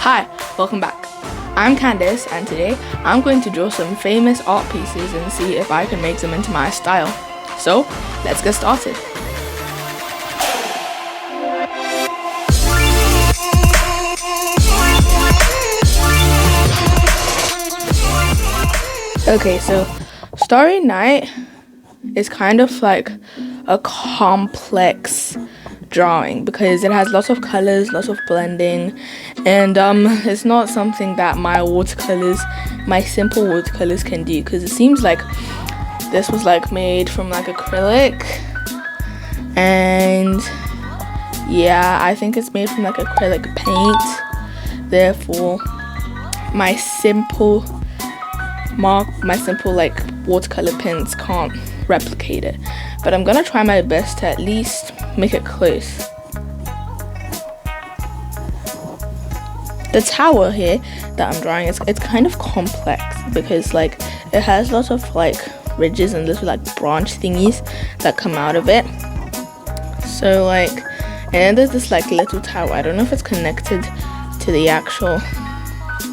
Hi, welcome back. I'm Candice and today I'm going to draw some famous art pieces and see if I can make them into my style. So, let's get started. Okay, so Starry Night is kind of like a complex drawing because it has lots of colors, lots of blending, and it's not something that my simple watercolors can do, because it seems like this was like made from like acrylic, and yeah, I think it's made from like acrylic paint. Therefore my simple like watercolor pens can't replicate it, but I'm gonna try my best to at least make it close. The tower here that I'm drawing it's kind of complex because like it has lots of like ridges and little like branch thingies that come out of it. So like, and then there's this like little tower. I don't know if it's connected to the actual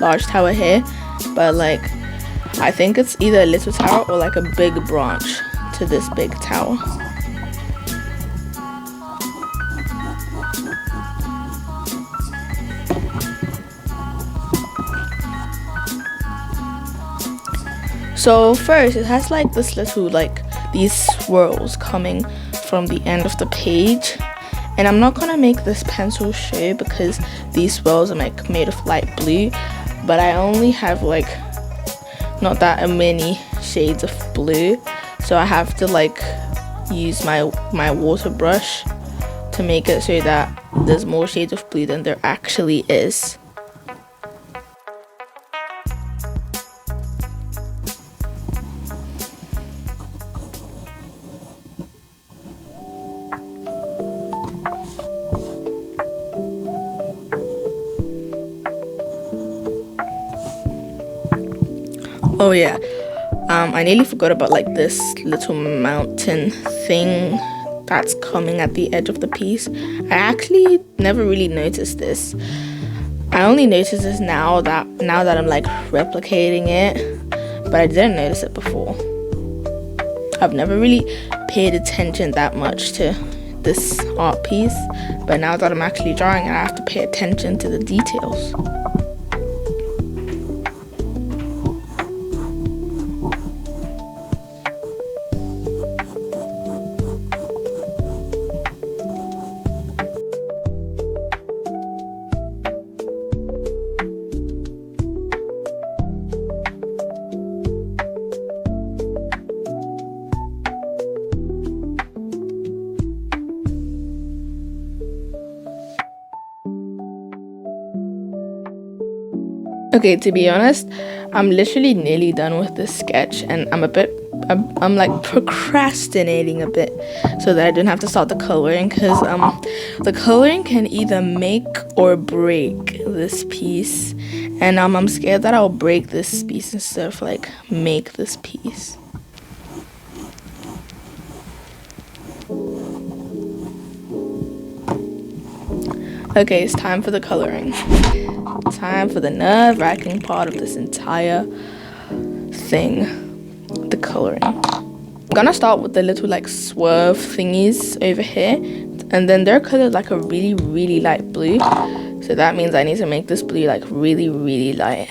large tower here, but like I think it's either a little tower or like a big branch to this big tower. So first it has like this little like these swirls coming from the end of the page, and I'm not gonna make this pencil show because these swirls are like made of light blue, but I only have like not that many shades of blue, so I have to like use my water brush to make it so that there's more shades of blue than there actually is. Oh yeah, I nearly forgot about like this little mountain thing that's coming at the edge of the piece. I actually never really noticed this. I only noticed this now that I'm like replicating it, but I didn't notice it before. I've never really paid attention that much to this art piece, but now that I'm actually drawing it, I have to pay attention to the details. Okay, to be honest, I'm literally nearly done with this sketch, and I'm like procrastinating a bit so that I don't have to start the coloring, because the coloring can either make or break this piece, and I'm scared that I'll break this piece instead of like make this piece. Okay, it's time for the coloring. Time for the nerve-wracking part of this entire thing, the coloring. I'm gonna start with the little like swerve thingies over here, and then they're colored like a really, really light blue. So that means I need to make this blue like really, really light.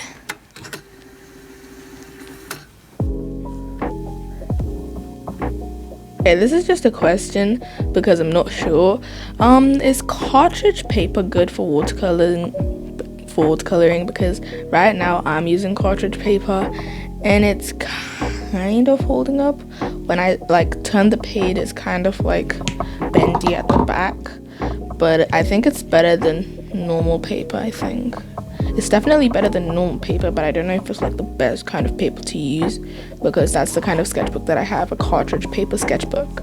Okay, this is just a question because I'm not sure. Is cartridge paper good for watercoloring? Because right now I'm using cartridge paper and it's kind of holding up. When I like turn the page, it's kind of like bendy at the back, but I think it's better than normal paper. I think it's definitely better than normal paper, but I don't know if it's like the best kind of paper to use, because that's the kind of sketchbook that I have, a cartridge paper sketchbook.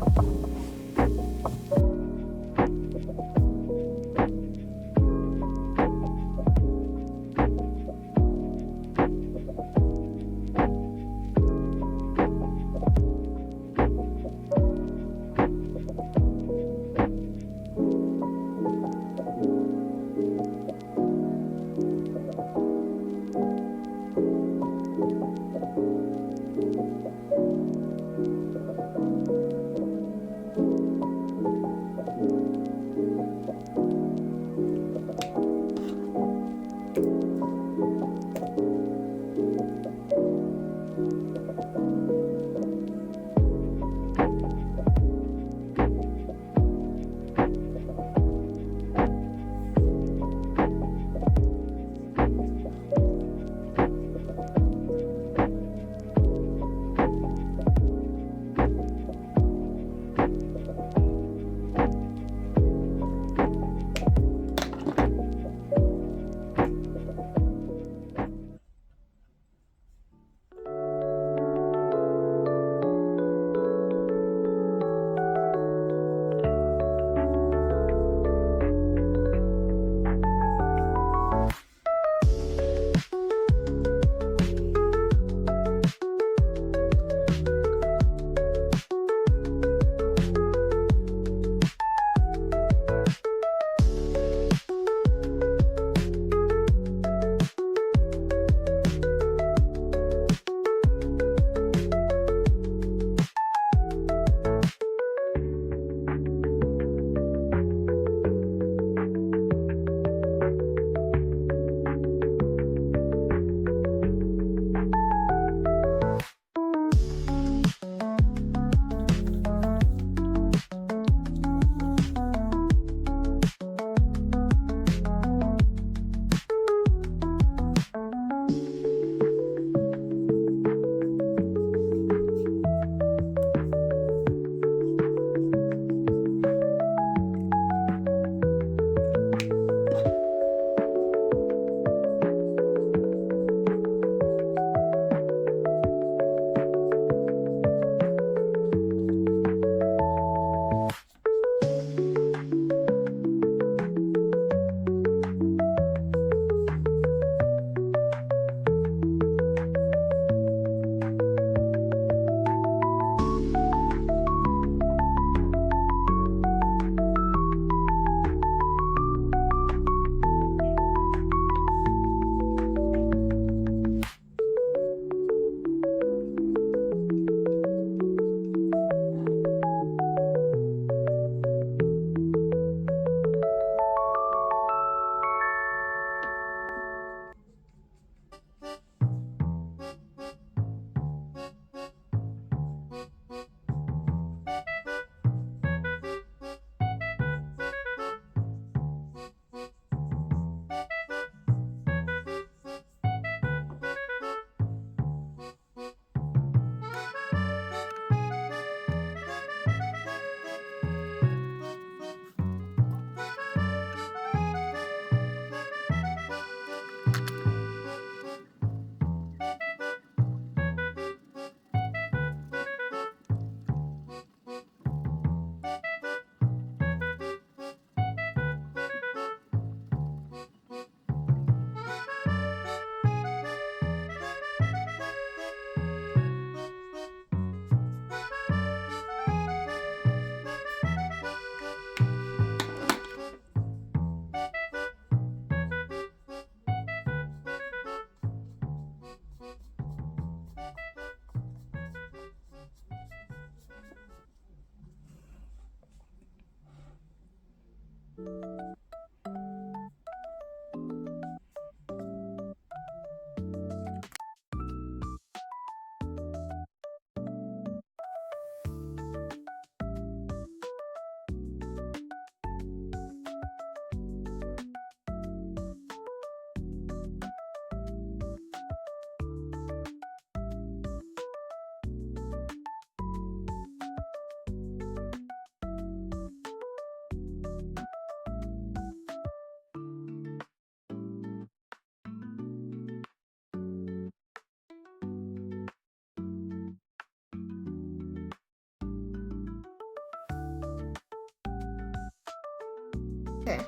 Okay,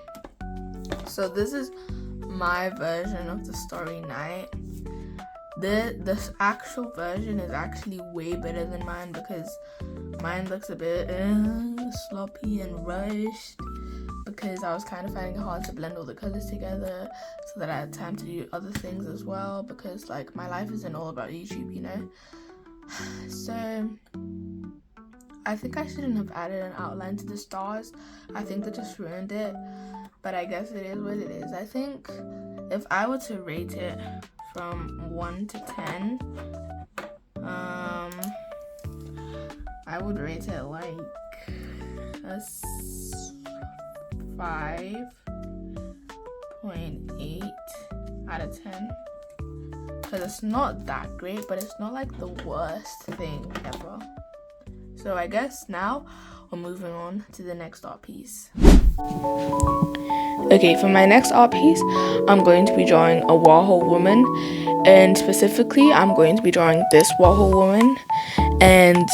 so this is my version of the Starry Night. This actual version is actually way better than mine because mine looks a bit sloppy and rushed, because I was kind of finding it hard to blend all the colors together so that I had time to do other things as well, because like my life isn't all about YouTube, you know. So I think I shouldn't have added an outline to the stars. I think that just ruined it, but I guess it is what it is. I think if I were to rate it from 1 to 10, I would rate it like a 5.8 out of 10, because it's not that great, but it's not like the worst thing ever. So I guess now we're moving on to the next art piece. Okay, for my next art piece, I'm going to be drawing a Warhol Woman, and specifically I'm going to be drawing this Warhol Woman. And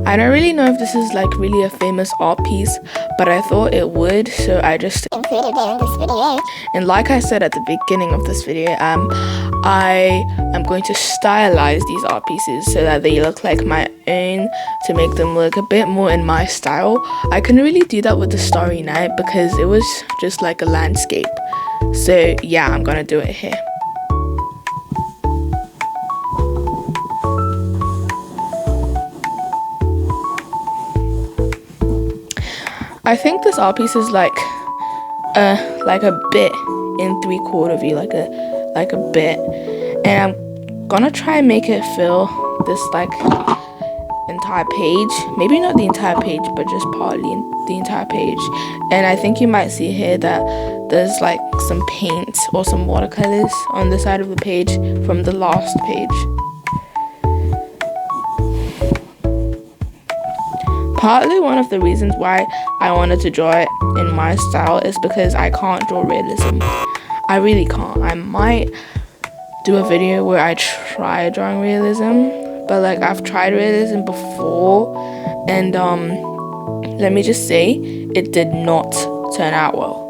I don't really know if this is like really a famous art piece, but I thought it would, so I just included it in this video. And like I said at the beginning of this video, I am going to stylize these art pieces so that they look like my own, to make them look a bit more in my style. I couldn't really do that with the Starry Night because it was just like a landscape. So yeah, I'm gonna do it here. I think this art piece is like a bit in 3/4 view, like a bit, and I'm gonna try and make it fill this like entire page. Maybe not the entire page, but just partly the entire page. And I think you might see here that there's like some paint or some watercolors on the side of the page from the last page. Partly one of the reasons why I wanted to draw it in my style is because I can't draw realism. I really can't. I might do a video where I try drawing realism, but like I've tried realism before, and let me just say, it did not turn out well.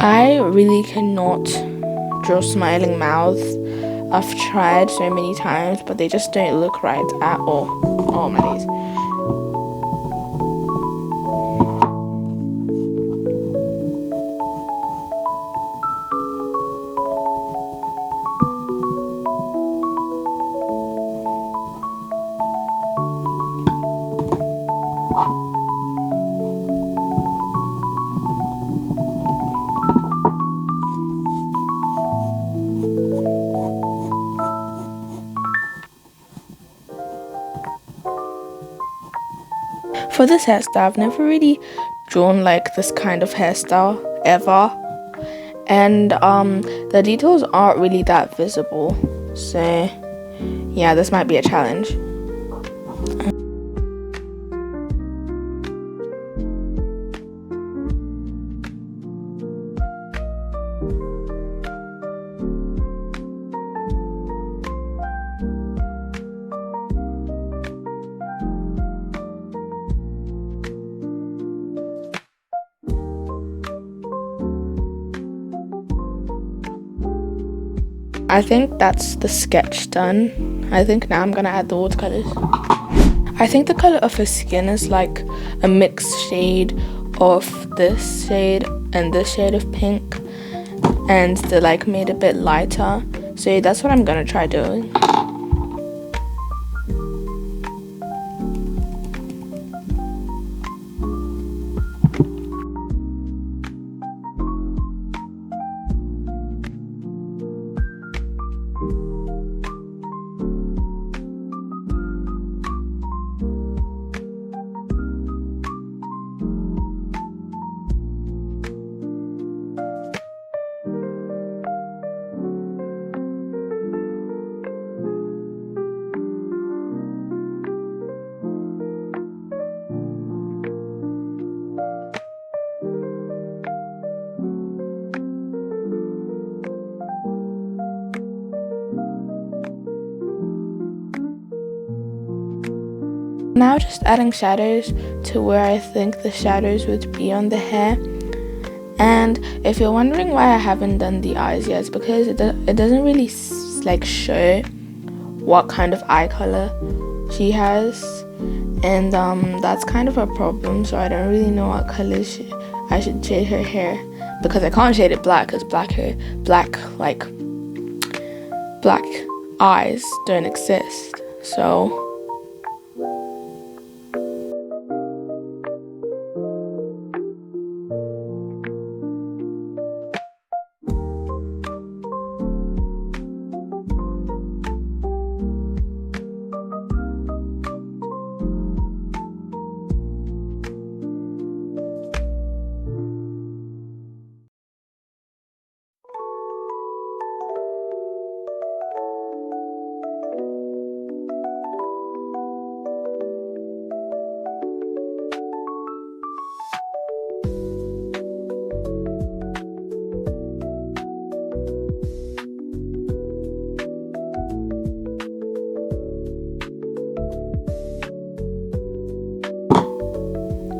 I really cannot draw smiling mouths. I've tried so many times, but they just don't look right at all. Oh my days. For this hairstyle, I've never really drawn like this kind of hairstyle ever, and the details aren't really that visible, so yeah, this might be a challenge. I think that's the sketch done. I think now I'm gonna add the watercolors. I think the color of her skin is like a mixed shade of this shade and this shade of pink, and they're like made a bit lighter. So that's what I'm gonna try doing. now just adding shadows to where I think the shadows would be on the hair. And if you're wondering why I haven't done the eyes yet, it's because it doesn't really like show what kind of eye color she has, and that's kind of a problem. So I don't really know what colors I should shade her hair, because I can't shade it black, because black eyes don't exist. So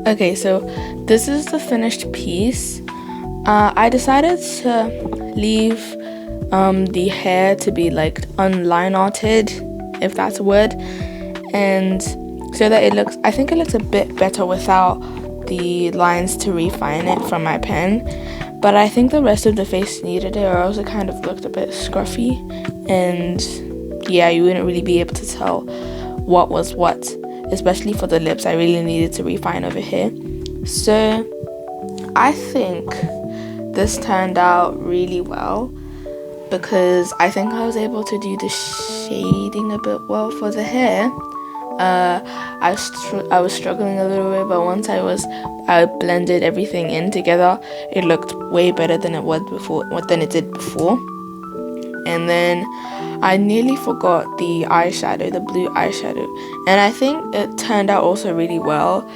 okay, so this is the finished piece. I decided to leave the hair to be like unline arted, if that's a word, and so that I think it looks a bit better without the lines to refine it from my pen. But I think the rest of the face needed it, or else it kind of looked a bit scruffy, and yeah, you wouldn't really be able to tell what was what. Especially for the lips, I really needed to refine over here. So I think this turned out really well, because I think I was able to do the shading a bit well for the hair. I was struggling a little bit, but once I blended everything in together, it looked way better than it did before. And then I nearly forgot the eyeshadow, the blue eyeshadow, and I think it turned out also really well.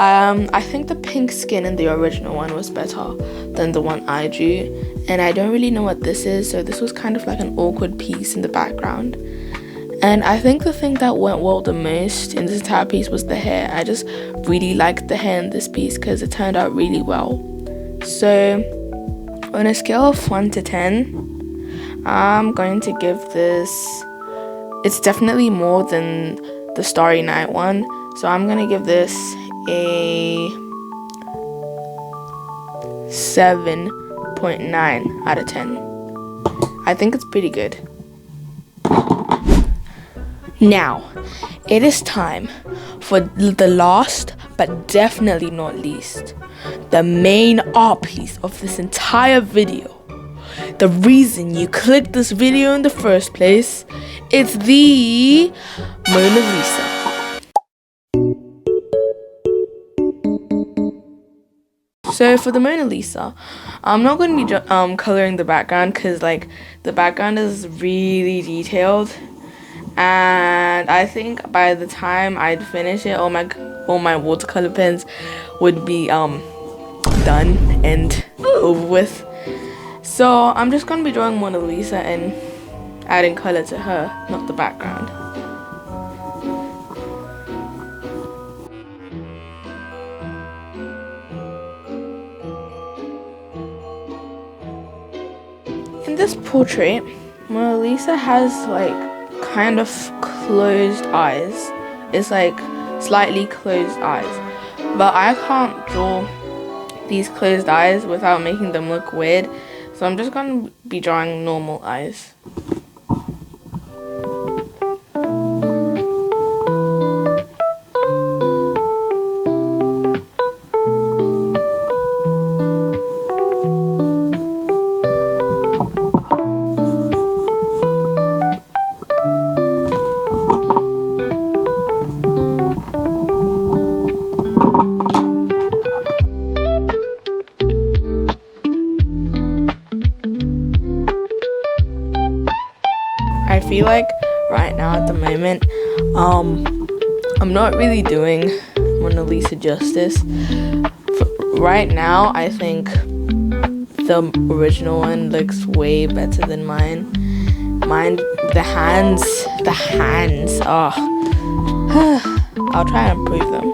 I think the pink skin in the original one was better than the one I drew, and I don't really know what this is, so this was kind of like an awkward piece in the background. And I think the thing that went well the most in this entire piece was the hair. I just really liked the hair in this piece because it turned out really well. So on a scale of 1 to 10, I'm going to give this, it's definitely more than the Starry Night one, so I'm going to give this a 7.9 out of 10. I think it's pretty good. Now, it is time for the last, but definitely not least, the main art piece of this entire video. The reason you clicked this video in the first place, it's the Mona Lisa. So for the Mona Lisa, I'm not going to be coloring the background, because like the background is really detailed, and I think by the time I'd finish it, all my watercolor pens would be done and over with. So I'm just going to be drawing Mona Lisa and adding color to her, not the background. In this portrait, Mona Lisa has like kind of closed eyes. It's like slightly closed eyes. But I can't draw these closed eyes without making them look weird. So I'm just going to be drawing normal eyes. I feel like right now at the moment, I'm not really doing Mona Lisa justice. Right now, I think the original one looks way better than mine. The hands, oh. I'll try and improve them.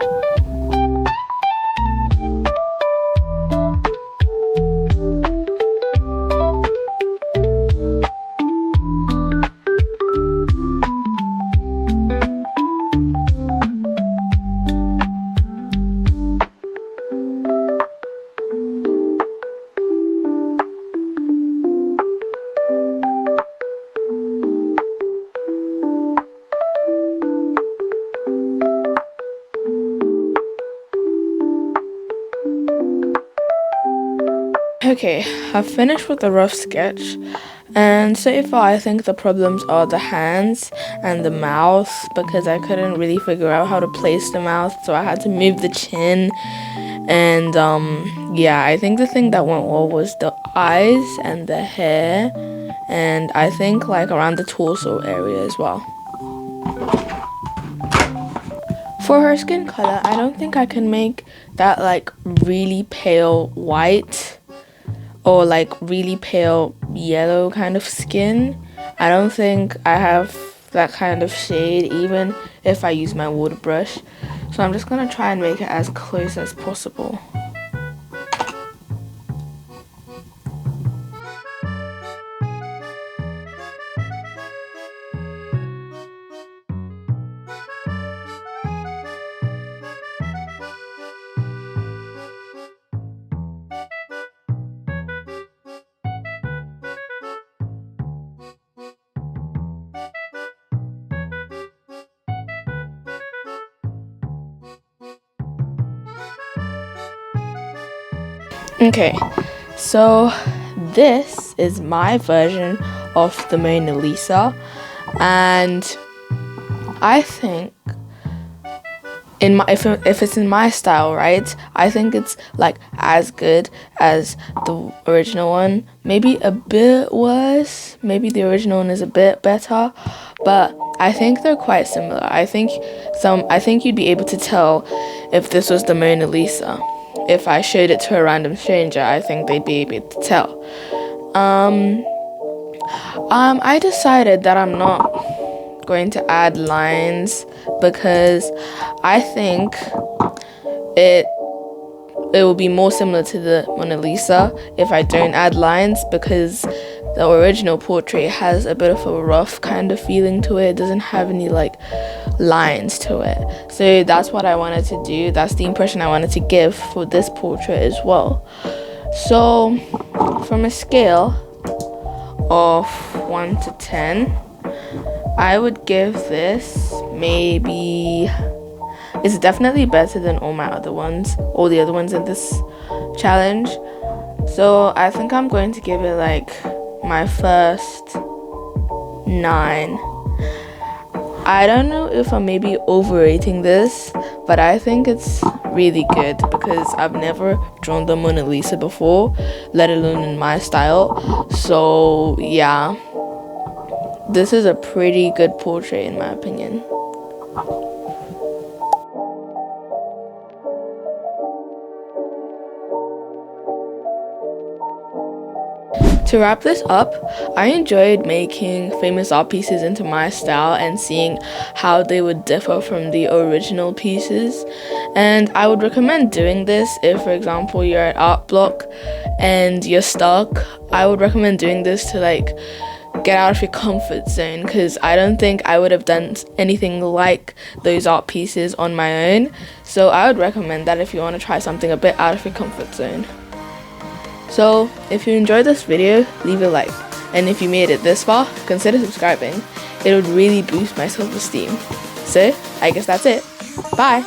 Okay, I've finished with the rough sketch, and so far I think the problems are the hands and the mouth, because I couldn't really figure out how to place the mouth, so I had to move the chin. And yeah, I think the thing that went well was the eyes and the hair, and I think like around the torso area as well. For her skin color, I don't think I can make that like really pale white or like really pale yellow kind of skin. I don't think I have that kind of shade even if I use my water brush. So I'm just gonna try and make it as close as possible. Okay, so this is my version of the Mona Lisa, and I think if it's in my style, right, I think it's like as good as the original one, maybe a bit worse. Maybe the original one is a bit better, but I think they're quite similar. I think you'd be able to tell if this was the Mona Lisa. If I showed it to a random stranger, I think they'd be able to tell. I decided that I'm not going to add lines because I think it will be more similar to the Mona Lisa if I don't add lines, because the original portrait has a bit of a rough kind of feeling to it. It doesn't have any like lines to it. So that's what I wanted to do. That's the impression I wanted to give for this portrait as well. So from a scale of 1 to 10, I would give this maybe, it's definitely better than all the other ones in this challenge. So I think I'm going to give it like my first 9. I don't know if I'm maybe overrating this, but I think it's really good because I've never drawn the Mona Lisa before, let alone in my style. So yeah, this is a pretty good portrait in my opinion. To wrap this up, I enjoyed making famous art pieces into my style and seeing how they would differ from the original pieces. And I would recommend doing this if, for example, you're at art block and you're stuck. I would recommend doing this to like get out of your comfort zone, because I don't think I would have done anything like those art pieces on my own. So I would recommend that if you want to try something a bit out of your comfort zone. So if you enjoyed this video, leave a like, and if you made it this far, consider subscribing. It would really boost my self-esteem. So I guess that's it. Bye!